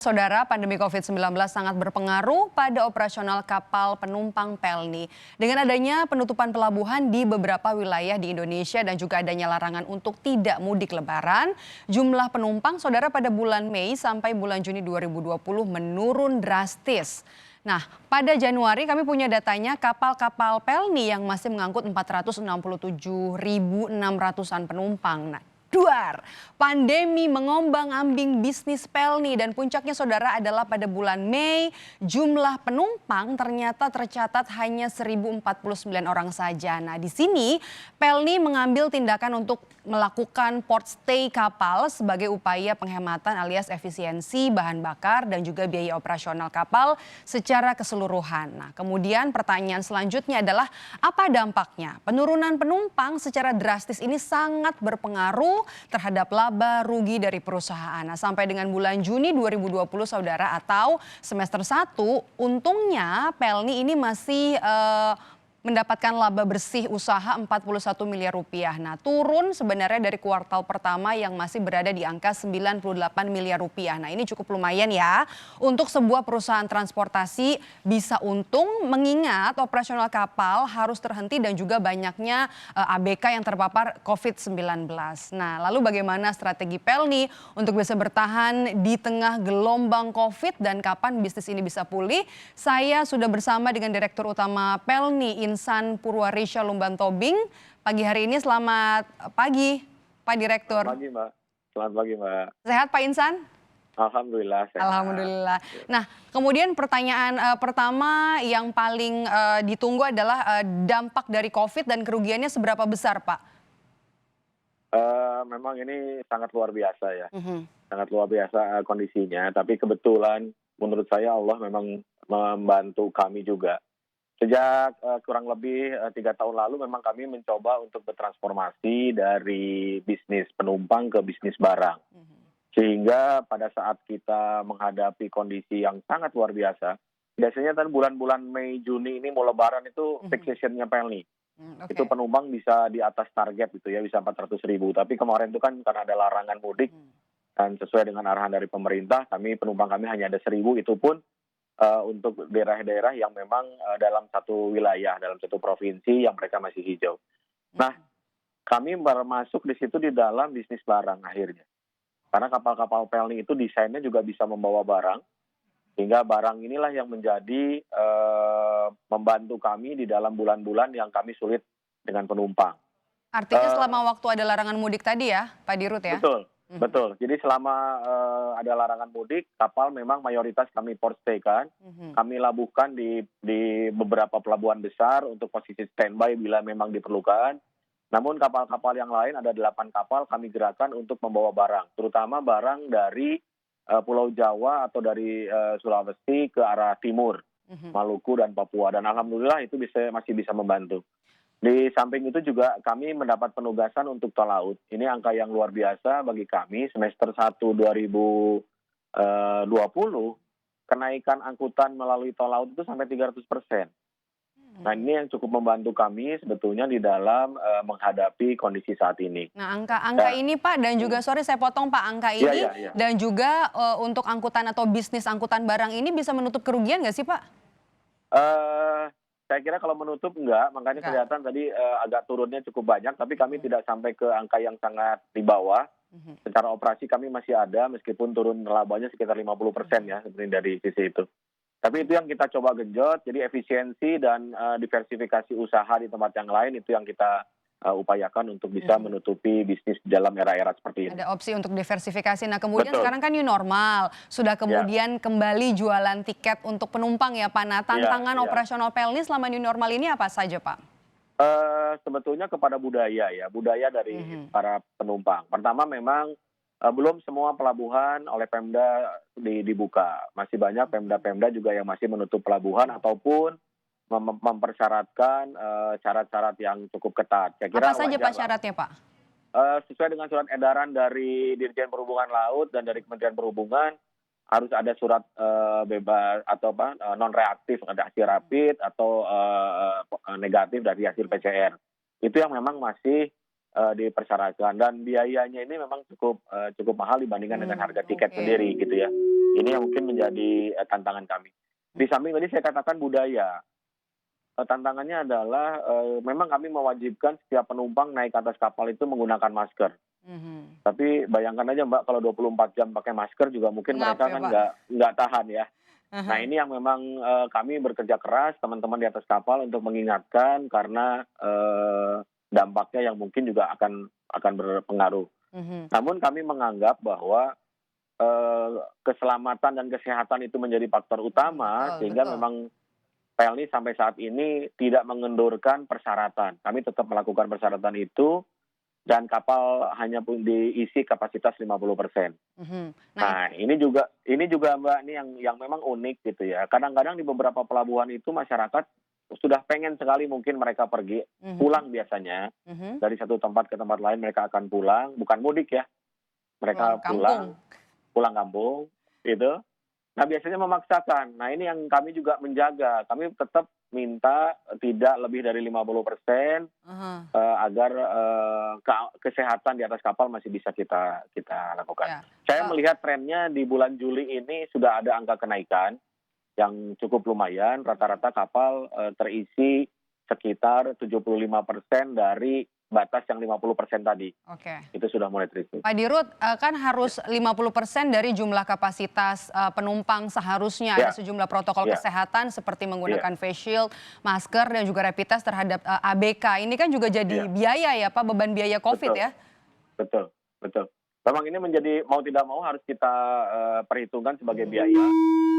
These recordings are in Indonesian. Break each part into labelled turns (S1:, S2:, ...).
S1: Saudara, pandemi COVID-19 sangat berpengaruh pada operasional kapal penumpang Pelni. Dengan adanya penutupan pelabuhan di beberapa wilayah di Indonesia dan juga adanya larangan untuk tidak mudik lebaran, jumlah penumpang saudara pada bulan Mei sampai bulan Juni 2020 menurun drastis. Nah, pada Januari kami punya datanya kapal-kapal Pelni yang masih mengangkut 467.600-an penumpang. Nah, duar. Pandemi mengombang-ambing bisnis Pelni dan puncaknya saudara adalah pada bulan Mei jumlah penumpang ternyata tercatat hanya 1.049 orang saja. Nah, di sini Pelni mengambil tindakan untuk melakukan port stay kapal sebagai upaya penghematan alias efisiensi bahan bakar dan juga biaya operasional kapal secara keseluruhan. Nah, kemudian pertanyaan selanjutnya adalah apa dampaknya? Penurunan penumpang secara drastis ini sangat berpengaruh terhadap laba rugi dari perusahaan. Nah, sampai dengan bulan Juni 2020 saudara atau semester 1 untungnya Pelni ini masih mendapatkan laba bersih usaha 41 miliar rupiah. Nah, turun sebenarnya dari kuartal pertama yang masih berada di angka 98 miliar rupiah. Nah, ini cukup lumayan ya untuk sebuah perusahaan transportasi bisa untung mengingat operasional kapal harus terhenti dan juga banyaknya ABK yang terpapar COVID-19. Nah, lalu bagaimana strategi Pelni untuk bisa bertahan di tengah gelombang COVID dan kapan bisnis ini bisa pulih? Saya sudah bersama dengan Direktur Utama Pelni Insan Purwarisha Lumbantobing. Pagi hari ini selamat pagi Pak Direktur.
S2: Selamat pagi Mbak. Selamat pagi Mbak.
S1: Sehat Pak Insan?
S2: Alhamdulillah sehat.
S1: Alhamdulillah. Nah, kemudian pertanyaan pertama yang paling ditunggu adalah dampak dari COVID dan kerugiannya seberapa besar Pak?
S2: Memang ini sangat luar biasa ya. Sangat luar biasa kondisinya. Tapi kebetulan menurut saya Allah memang membantu kami juga. Sejak kurang lebih 3 tahun lalu memang kami mencoba untuk bertransformasi dari bisnis penumpang ke bisnis barang. Sehingga pada saat kita menghadapi kondisi yang sangat luar biasa, biasanya kan bulan-bulan Mei, Juni ini mau lebaran itu peak season-nya Pelni. Itu penumpang bisa di atas target gitu ya, bisa 400.000. Tapi kemarin itu kan karena ada larangan mudik dan sesuai dengan arahan dari pemerintah, penumpang kami hanya ada 1.000, itu pun untuk daerah-daerah yang memang dalam satu wilayah, dalam satu provinsi yang mereka masih hijau. Nah, kami masuk di situ di dalam bisnis barang akhirnya. Karena kapal-kapal Pelni itu desainnya juga bisa membawa barang, sehingga barang inilah yang menjadi membantu kami di dalam bulan-bulan yang kami sulit dengan penumpang.
S1: Artinya selama waktu ada larangan mudik tadi ya Pak Dirut ya?
S2: Betul. Betul. Jadi selama ada larangan mudik, kapal memang mayoritas kami port stay kan. Kami labuhkan di beberapa pelabuhan besar untuk posisi standby bila memang diperlukan. Namun kapal-kapal yang lain ada 8 kapal kami gerakkan untuk membawa barang, terutama barang dari Pulau Jawa atau dari Sulawesi ke arah timur, Maluku dan Papua. Dan alhamdulillah itu masih bisa membantu. Di samping itu juga kami mendapat penugasan untuk tol laut. Ini angka yang luar biasa bagi kami. Semester 1 2020, kenaikan angkutan melalui tol laut itu sampai 300%. Nah, ini yang cukup membantu kami sebetulnya di dalam menghadapi kondisi saat ini.
S1: Nah, angka ini Pak dan juga sorry saya potong Pak, angka ini dan juga untuk angkutan atau bisnis angkutan barang ini bisa menutup kerugian nggak sih Pak?
S2: Saya kira kalau menutup enggak, makanya kelihatan tadi agak turunnya cukup banyak, tapi kami tidak sampai ke angka yang sangat di bawah. Secara operasi kami masih ada, meskipun turun labanya sekitar 50% ya, seperti dari sisi itu. Tapi itu yang kita coba genjot, jadi efisiensi dan diversifikasi usaha di tempat yang lain itu yang kita upayakan untuk bisa menutupi bisnis dalam era-era seperti ini.
S1: Ada opsi untuk diversifikasi. Nah, kemudian sekarang kan new normal, sudah kemudian kembali jualan tiket untuk penumpang ya Pak. Nah, tantangan operasional Pelni selama new normal ini apa saja Pak?
S2: Sebetulnya kepada budaya ya, budaya dari para penumpang. Pertama memang belum semua pelabuhan oleh Pemda dibuka. Masih banyak Pemda-Pemda juga yang masih menutup pelabuhan ataupun mempersyaratkan syarat-syarat yang cukup ketat. Saya kira
S1: apa saja Pak syaratnya Pak?
S2: Sesuai dengan surat edaran dari Dirjen Perhubungan Laut dan dari Kementerian Perhubungan, harus ada surat bebas atau non reaktif, ada hasil rapid atau negatif dari hasil PCR. Itu yang memang masih dipersyaratkan dan biayanya ini memang cukup mahal dibandingkan dengan harga tiket sendiri gitu ya. Ini yang mungkin menjadi tantangan kami. Di samping tadi saya katakan budaya, tantangannya adalah memang kami mewajibkan setiap penumpang naik ke atas kapal itu menggunakan masker.
S1: Mhm.
S2: Tapi bayangkan aja Mbak kalau 24 jam pakai masker juga mungkin
S1: Ngap
S2: mereka
S1: ya,
S2: kan
S1: Pak?
S2: nggak tahan ya. Nah
S1: Aha.
S2: ini yang memang kami bekerja keras teman-teman di atas kapal untuk mengingatkan karena dampaknya yang mungkin juga akan berpengaruh.
S1: Mhm.
S2: Namun kami menganggap bahwa keselamatan dan kesehatan itu menjadi faktor utama
S1: Betul
S2: sehingga
S1: betul.
S2: memang PLNI sampai saat ini tidak mengendurkan persyaratan. Kami tetap melakukan persyaratan itu dan kapal hanya pun diisi kapasitas 50%.
S1: Mhm. Nah
S2: Nah, ini juga Mbak, ini yang memang unik gitu ya. Kadang-kadang di beberapa pelabuhan itu masyarakat sudah pengen sekali mungkin mereka pergi,
S1: mhm
S2: pulang biasanya
S1: mhm.
S2: dari satu tempat ke tempat lain mereka akan pulang, bukan mudik ya.
S1: Pulang
S2: Mereka
S1: kampung.
S2: pulang kampung gitu. Nah, biasanya memaksakan. Nah, ini yang kami juga menjaga. Kami tetap minta tidak lebih dari 50%
S1: Aha.
S2: agar kesehatan di atas kapal masih bisa kita lakukan.
S1: Ya.
S2: Saya melihat trennya di bulan Juli ini sudah ada angka kenaikan yang cukup lumayan. Rata-rata kapal terisi sekitar 75% dari batas yang 50% tadi.
S1: Oke.
S2: Itu sudah mulai terisi.
S1: Pak Dirut, kan harus 50% dari jumlah kapasitas, penumpang seharusnya ada
S2: Ya,
S1: sejumlah protokol
S2: ya,
S1: kesehatan seperti
S2: ya,
S1: menggunakan face shield, masker, dan juga rapid test terhadap, ABK. Ini kan juga jadi
S2: ya,
S1: biaya ya Pak, beban biaya Covid
S2: betul.
S1: ya?
S2: Betul, betul. Memang ini menjadi mau tidak mau harus kita perhitungkan sebagai biaya.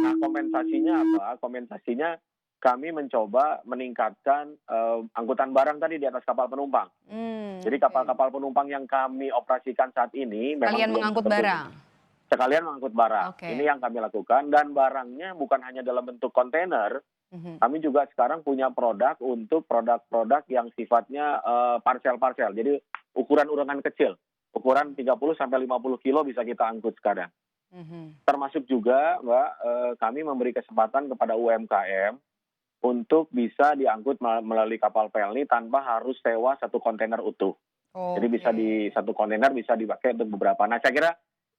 S2: Nah, kompensasinya apa? Kompensasinya kami mencoba meningkatkan angkutan barang tadi di atas kapal penumpang. Jadi
S1: Oke.
S2: kapal-kapal penumpang yang kami operasikan saat ini memang
S1: Kalian
S2: belum
S1: mengangkut
S2: sebetulnya
S1: barang?
S2: sekalian mengangkut barang. Ini
S1: Oke.
S2: yang kami lakukan dan barangnya bukan hanya dalam bentuk kontainer,
S1: Mhm.
S2: kami juga sekarang punya produk untuk produk-produk yang sifatnya parsel-parsel. Jadi ukuran kecil. Ukuran 30 sampai 50 kilo bisa kita angkut sekarang.
S1: Mhm.
S2: Termasuk juga, Mbak, kami memberi kesempatan kepada UMKM untuk bisa diangkut melalui kapal PLNI tanpa harus sewa satu kontainer utuh. Jadi bisa
S1: Oke.
S2: di satu kontainer bisa dipakai untuk beberapa. Nah, saya kira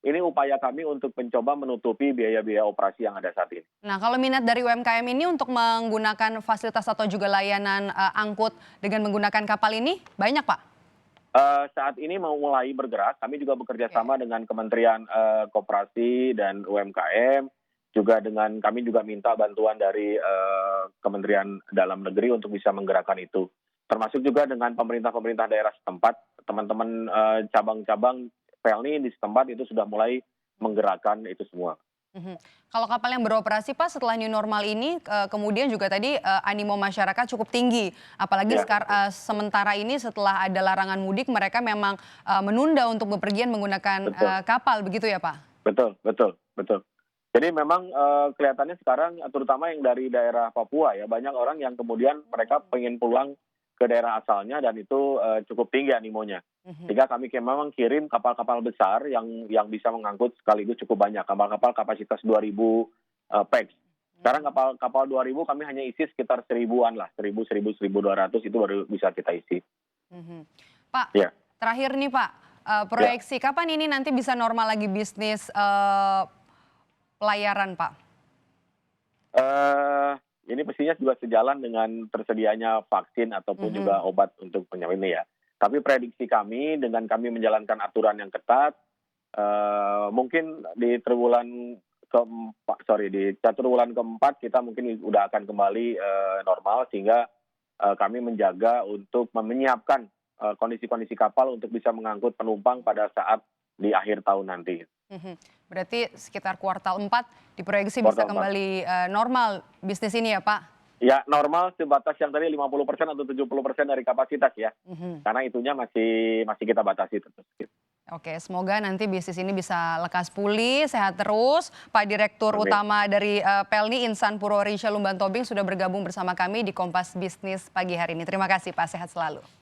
S2: ini upaya kami untuk mencoba menutupi biaya-biaya operasi yang ada saat ini.
S1: Nah, kalau minat dari UMKM ini untuk menggunakan fasilitas atau juga layanan, angkut dengan menggunakan kapal ini banyak, Pak?
S2: Saat ini mau mulai bergerak, kami juga bekerja
S1: Oke.
S2: sama dengan Kementerian Koperasi dan UMKM, kami juga minta bantuan dari Kementerian Dalam Negeri untuk bisa menggerakkan itu. Termasuk juga dengan pemerintah-pemerintah daerah setempat, teman-teman cabang-cabang PLNI di setempat itu sudah mulai menggerakkan itu semua.
S1: Mhm. Kalau kapal yang beroperasi Pak setelah new normal ini, kemudian juga tadi, animo masyarakat cukup tinggi. Apalagi
S2: Ya, betul.
S1: sementara ini setelah ada larangan mudik mereka memang, menunda untuk bepergian menggunakan,
S2: Betul.
S1: kapal begitu ya Pak?
S2: Betul, betul, betul. Jadi memang kelihatannya sekarang terutama yang dari daerah Papua ya, banyak orang yang kemudian mereka pengen pulang ke daerah asalnya dan itu cukup tinggi animonya.
S1: Mhm.
S2: Sehingga kami memang kirim kapal-kapal besar yang bisa mengangkut sekaligus cukup banyak. Kapal-kapal kapasitas 2.000 pax. Sekarang kapal 2.000 kami hanya isi sekitar 1.000-an lah, 1.200 itu baru bisa kita isi.
S1: Mhm. Pak,
S2: Ya,
S1: terakhir nih Pak,
S2: ya.
S1: proyeksi kapan ini nanti bisa normal lagi bisnis, pelayaran Pak?
S2: eh ini pastinya juga sejalan dengan tersedianya vaksin ataupun juga
S1: Mhm.
S2: obat untuk penyakit ini ya. Tapi prediksi kami dengan kami menjalankan aturan yang ketat, mungkin di caturwulan keempat kita mungkin udah akan kembali normal sehingga kami menjaga untuk menyiapkan kondisi-kondisi kapal untuk bisa mengangkut penumpang pada saat di akhir tahun nanti.
S1: Mhm. Berarti sekitar kuartal 4 diproyeksi bisa
S2: Kuartal 4.
S1: kembali, normal bisnis ini ya Pak?
S2: Ya normal sebatas yang tadi 50% atau 70% dari kapasitas ya.
S1: Mhm.
S2: Karena itunya masih kita batasi terus.
S1: Oke, semoga nanti bisnis ini bisa lekas pulih, sehat terus. Pak Direktur
S2: Amin.
S1: Utama dari PLNI Insan Purworejo Lumban Tobing sudah bergabung bersama kami di Kompas Bisnis pagi hari ini. Terima kasih Pak, sehat selalu.